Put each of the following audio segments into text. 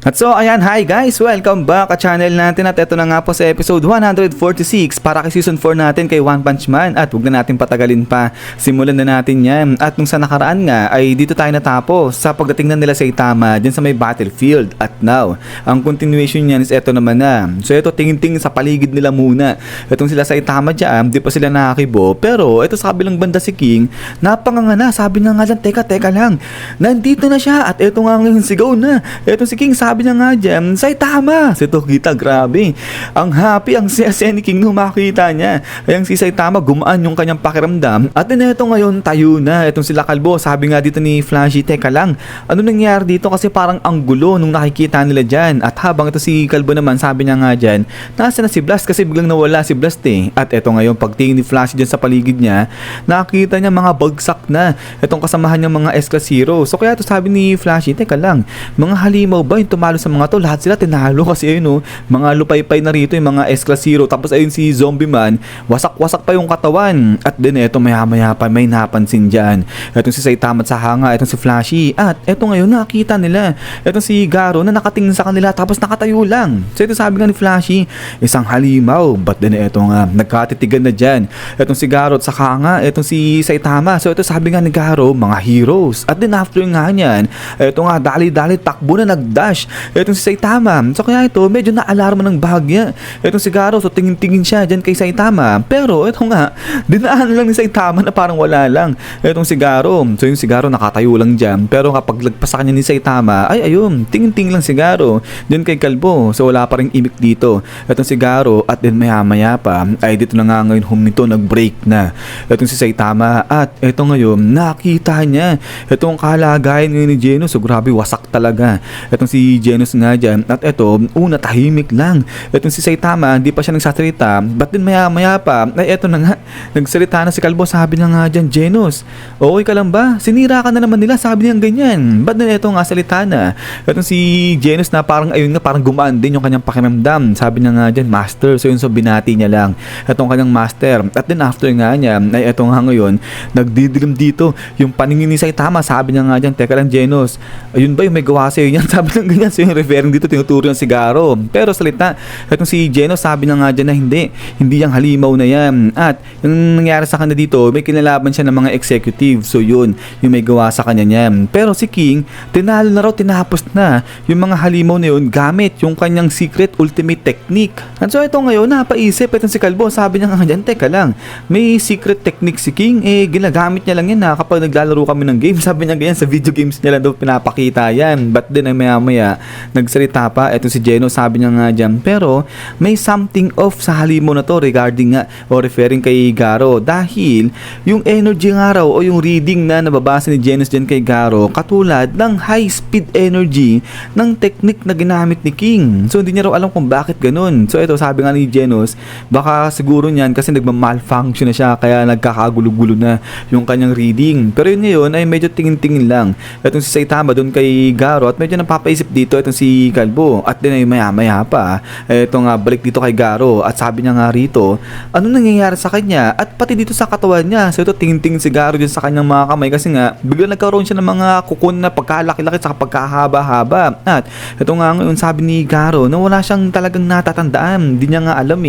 At so ayan, hi guys! Welcome back at channel natin at ito na nga po sa episode 146 para kay season 4 natin kay One Punch Man at huwag na natin patagalin pa. Simulan na natin yan at nung sa nakaraan nga ay dito tayo natapos sa pagdating na nila sa Itama dyan sa may battlefield at now ang continuation niyan is eto naman na. So ito tingin-tingin sa paligid nila muna. Itong sila sa Itama dyan, di pa sila nakakibo pero ito sa kabilang banda si King napanganga na, sabi niya nga dyan, teka lang, nandito na siya at ito nga ngayon sigaw na. Ito si King sabi niya nga dyan, Saitama! Si Tokita, grabe. Ang happy, ang saya-saya ni King nung makita niya. Ayang si Saitama, gumaan yung kanyang pakiramdam. At din ito ngayon, tayo na. Itong sila Kalbo, sabi nga dito ni Flashy, teka lang, ano nangyari dito? Kasi parang ang gulo nung nakikita nila dyan. At habang ito si Kalbo naman, sabi niya nga dyan, nasa na si Blast kasi biglang nawala si Blast eh. At ito ngayon, pagtingin ni Flashy dyan sa paligid niya, nakita niya mga bagsak na. Itong kasamahan niya mga S-Class-Zero. So kaya ito sabi ni Flashy, teka lang, mga halimaw ba yung tumalo sa mga to, lahat sila tinalo kasi ayun mga lupaypay na rito yung mga S-Class-Zero. Tapos ayun si Zombie Man, wasak-wasak pa yung katawan. At din eto maya-maya pa may napansin dyan. Etong si Saitama at Sahanga, etong si Flashy. At eto ngayon nakita nila etong si Garo na nakatingin sa kanila tapos nakatayo lang. So ito sabi nga ni Flashy, isang halimaw. But din eto nga nagkatitigan na dyan etong si Garo at Sahanga, etong si Saitama. So ito sabi nga ni Garo, mga heroes. At din after nga niyan, eto nga dali-dali takbo na nagdash etong si Saitama. So kaya ito medyo na-alarma ng bahagya etong si Garo. So tingin-tingin siya dyan kay Saitama. Pero ito nga dinaan lang ni Saitama na parang wala lang etong si Garo. So yung si Garo nakatayo lang dyan. Pero kapag lagpas sa kanya ni Saitama, ay ayun, tingin-tingin lang si Garo dyan kay Kalbo. So wala pa rin imik dito etong si Garo. At din maya-maya pa ay dito na nga ngayon huminto, nag-break na etong si Saitama. At ito ngayon nakita niya etong kalagayan ngayon ni Genos. So grabe, wasak talaga etong si Genos nga dyan. At eto, una tahimik lang etong si Saitama, hindi pa siya nagsasalita. But din maya pa, ay eto na nga, nagsalita na si Kalbo. Sabi niya nga dyan, Genos, okay ka lang ba? Sinira ka na naman nila, sabi niya ganyan. But din eto nga, salita na etong si Genos na parang ayun nga, parang gumaan din yung kanyang pakiramdam. Sabi niya nga dyan, Master. So yun, so binati niya lang etong kanyang Master. At then after nga niya, ay eto nga ngayon, nagdidilim dito yung paningin ni Saitama. Sabi niya nga dyan, teka lang Genos, ayun ba yung may gawa sa'yo yan? Sabi niya ganyan. So yung referring dito, tinuturo yung sigaro. Pero salita, itong si Genos sabi na nga dyan na hindi yung halimaw na yan. At yung nangyari sa kanya dito, may kinalaban siya ng mga executive. So yun, yung may gawa sa kanya niyan. Pero si King, tinalo na raw, tinapos na yung mga halimaw na yun gamit yung kanyang secret ultimate technique. At so ito ngayon, napaisip itong si Kalbo. Sabi niya nga dyan, teka lang, may secret technique si King, ginagamit niya lang yan na kapag naglalaro kami ng game. Sabi niya ganyan, sa video games niya lang daw pinapakita yan. But din ay maya nagsalita pa eto si Genos, sabi niya nga dyan, pero may something off sa halimaw na to regarding nga o referring kay Garo dahil yung energy nga raw o yung reading na nababasa ni Genos dyan kay Garo katulad ng high speed energy ng technique na ginamit ni King. So hindi niya raw alam kung bakit ganun. So ito sabi nga ni Genos, baka siguro niyan kasi nagma-malfunction na siya kaya nagkakagulo-gulo na yung kanyang reading. Pero yun ngayon ay medyo tingin-tingin lang etong si Saitama doon kay Garo at medyo napapaisip dito itong si Kalbo. At din ay maya pa ito nga balik dito kay Garo at sabi niya nga rito, ano nangyayari sa kanya at pati dito sa katawan niya. So ito tingin-tingin si Garo dyan sa kanyang mga kamay kasi nga bigla nagkaroon siya ng mga kukun na pagkalaki-laki sa pagkahaba-haba. At ito nga ngayon sabi ni Garo na wala siyang talagang natatandaan, hindi niya nga alam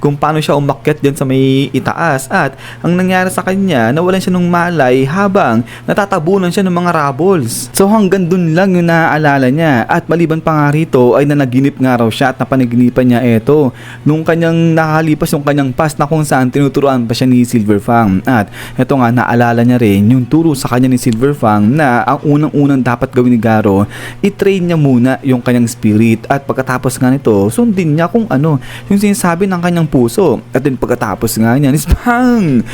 kung paano siya umakyat dyan sa may itaas. At ang nangyari sa kanya, nawalan siya ng malay habang natatabunan siya ng mga rabbles. So hanggang dun lang yung naaalala niya. At maliban pa nga rito ay nanaginip nga raw siya at napanaginipan niya eto nung kanyang nakalipas yung kanyang past na kung saan tinuturuan pa siya ni Silver Fang. At eto nga naalala niya rin yung turo sa kanya ni Silver Fang na ang unang-unang dapat gawin ni Garo, i-train niya muna yung kanyang spirit at pagkatapos nga nito sundin niya kung ano yung sinasabi ng kanyang puso. At din pagkatapos nga niya is bang!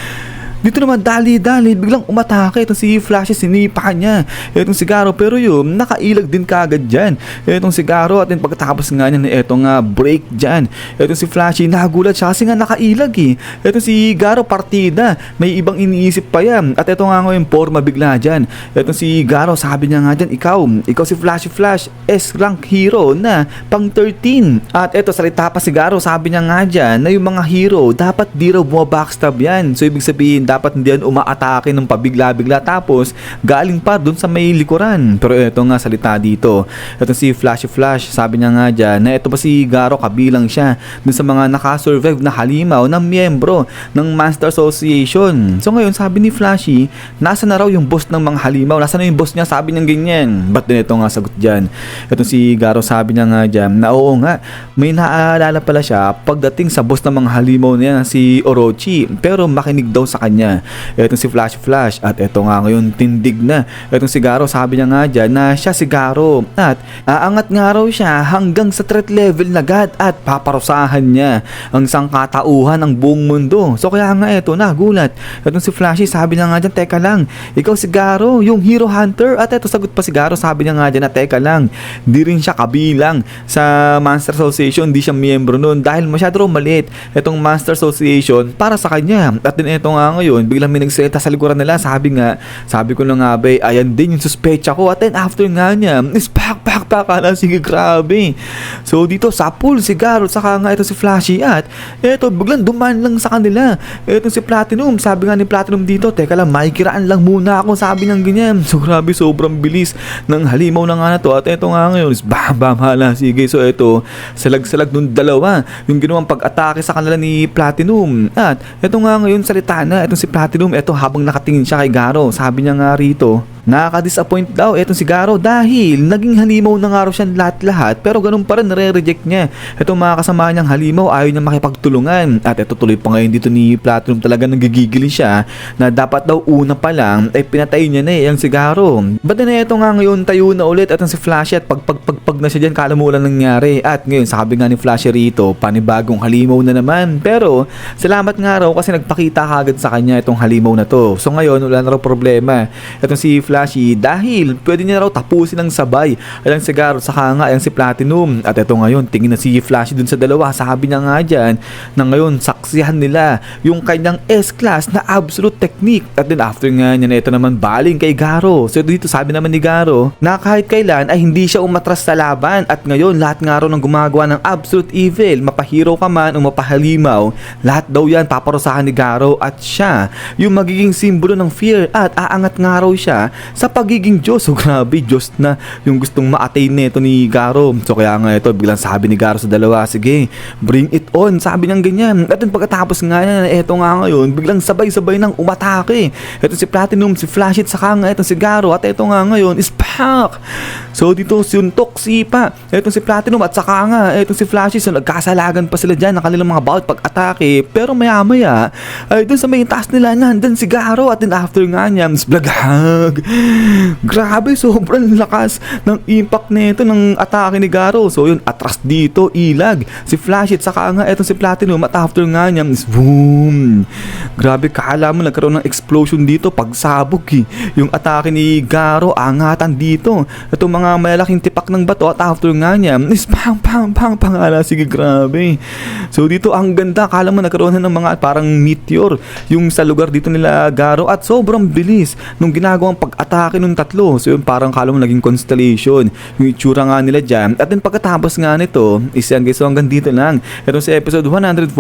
Dito naman dali-dali biglang umatake itong si Flashy, sinipa niya itong si Garo pero yun nakailag din kagad dyan itong si Garo. At then pagkatapos nga niya itong break dyan itong si Flashy, nagulat siya kasi nga nakailag itong si Garo partida, may ibang iniisip pa yan. At ito nga ngayon forma bigla dyan itong si Garo, sabi niya nga dyan, ikaw si Flash S-rank hero na pang 13. At ito salita pa si Garo, sabi niya nga dyan na yung mga hero dapat di raw backstab yan. So ibig sabihin dapat hindi yan umaatake ng pabigla-bigla tapos galing pa dun sa may likuran. Pero ito nga salita dito. Ito si Flash, sabi niya nga dyan na ito pa si Garo kabilang siya dun sa mga nakasurvive na halimaw na miyembro ng Monster Association. So ngayon sabi ni Flashy, nasa na raw yung boss ng mga halimaw? Nasa na yung boss niya? Sabi niya ganyan. Ba't din ito nga sagot dyan? Ito si Garo sabi niya nga dyan na oo nga, may naaalala pala siya pagdating sa boss ng mga halimaw niya si Orochi pero makinig daw sa kanya. Ito si Flash at ito nga ngayon tindig na. Ito si Garo sabi niya nga dyan na siya si Garo at aangat nga raw siya hanggang sa threat level na agad at paparusahan niya ang sangkatauhan ng buong mundo. So kaya nga ito nagulat. Ito si Flashy sabi niya nga dyan, teka lang, ikaw si Garo, yung hero hunter? At ito sagot pa si Garo, sabi niya nga dyan na teka lang, di rin siya kabilang sa Monster Association, di siya miyembro nun dahil masyado raw maliit itong Monster Association para sa kanya. At din ito nga ngayon, biglang may nagsalita sa likuran nila, sabi ko lang nga ba, ayan din yung suspecha ko. At then after nga niya, is pak, sige grabe. So dito sa pool si Garo, saka nga ito si Flashy at ito biglang dumaan lang sa kanila. Ito si Platinum, sabi nga ni Platinum dito, teka lang, makikiraan lang muna ako, sabi ng ganyan. So grabe, sobrang bilis ng halimaw na nga na to. At ito nga ngayon is bam, hala, sige. So ito, salag-salag nung dalawa yung ginawang pag-atake sa kanila ni Platinum. At ito nga ngayon salita na itong si Platinum, ito habang nakatingin siya kay Garo, sabi niya nga rito, nakaka-disappoint daw itong si Garo dahil naging halimaw na nga raw siya lahat-lahat pero ganun pa rin nare-reject niya. Itong mga kasama niyang halimaw ayaw niya makipagtulungan. At ito tuloy pa ngayon dito ni Platinum, talaga nagigigil siya na dapat daw una pa lang ay pinatay niya na ang si Garo. Ba't na ito nga ngayon tayo na ulit itong si Flashy at pag na siya dyan, kala mo lang nangyari. At ngayon sabi nga ni Flashy rito, panibagong halimaw na naman. Pero salamat nga raw kasi nagpakita kagad sa kanya itong halimaw na to. So ngayon wala na raw problema itong si Flashy dahil pwede niya raw tapusin ng sabay ang si Garo saka nga ang si Platinum. At ito ngayon tingin na si Flashy dun sa dalawa, sabi niya nga dyan na ngayon saksihan nila yung kanyang S-class na absolute technique. At then after nga niya na ito naman baling kay Garo. So dito sabi naman ni Garo na kahit kailan ay hindi siya umatras sa laban at ngayon lahat nga raw ng gumagawa ng absolute evil, mapahiro ka man o mapahalimaw, lahat daw yan paparusahan ni Garo at siya yung magiging simbolo ng fear at aangat nga raw siya sa pagiging Diyos. So grabe, Diyos na yung gustong ma-attain nito ni Garo. So kaya nga ito biglang sabi ni Garo sa dalawa, sige, bring it on, sabi niyang ganyan. At then pagkatapos nga na ito nga ngayon biglang sabay-sabay nang umatake. Ito si Platinum, si Flashy, saka nga ito si Garo. At ito nga ngayon is pak. So dito suntok sipa ito si Platinum at saka nga ito si Flashy. So nagkasalagan pa sila dyan ng kanilang mga bawat pag-atake. Pero maya-maya ay dun sa may taas nila nandun si Garo. At then after nga niya blagag. Grabe, sobrang lakas ng impact nito ng atake ni Garo. So yun, atras dito, ilag si Flashy at saka nga ito si Platinum. At after nga niya boom. Grabe, kala mo nagkaroon ng explosion dito pagsabog yung atake ni Garo, angatan dito itong mga malalaking tipak ng bato. At after nga niya is pang pangala, sige grabe. So dito ang ganda, kala mo nagkaroon na ng mga parang meteor yung sa lugar dito nila Garo at sobrang bilis nung ginagawang pag-atake nung tatlo. So yun, parang kala mo naging constellation yung itsura nga nila dyan. At then pagkatapos nga nito is yan guys, so hanggang dito lang ito sa episode 146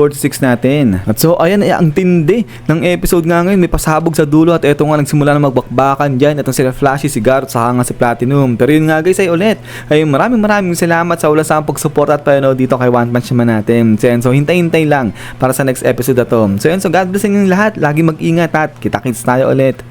natin. At so ayan, ang tindi ng episode nga ngayon, may pasabog sa dulo at eto nga nagsimula na magbakbakan dyan. Itong sila Flashy, si Garo, saka nga si Platinum. Pero yun nga guys ay ulit ay maraming salamat sa wala sa pag-support at panood dito kay One Punch Man natin. So hintay-hintay lang para sa next episode na to. So yun, so God bless yung lahat, lagi mag-ingat at kita-kits tayo ulit.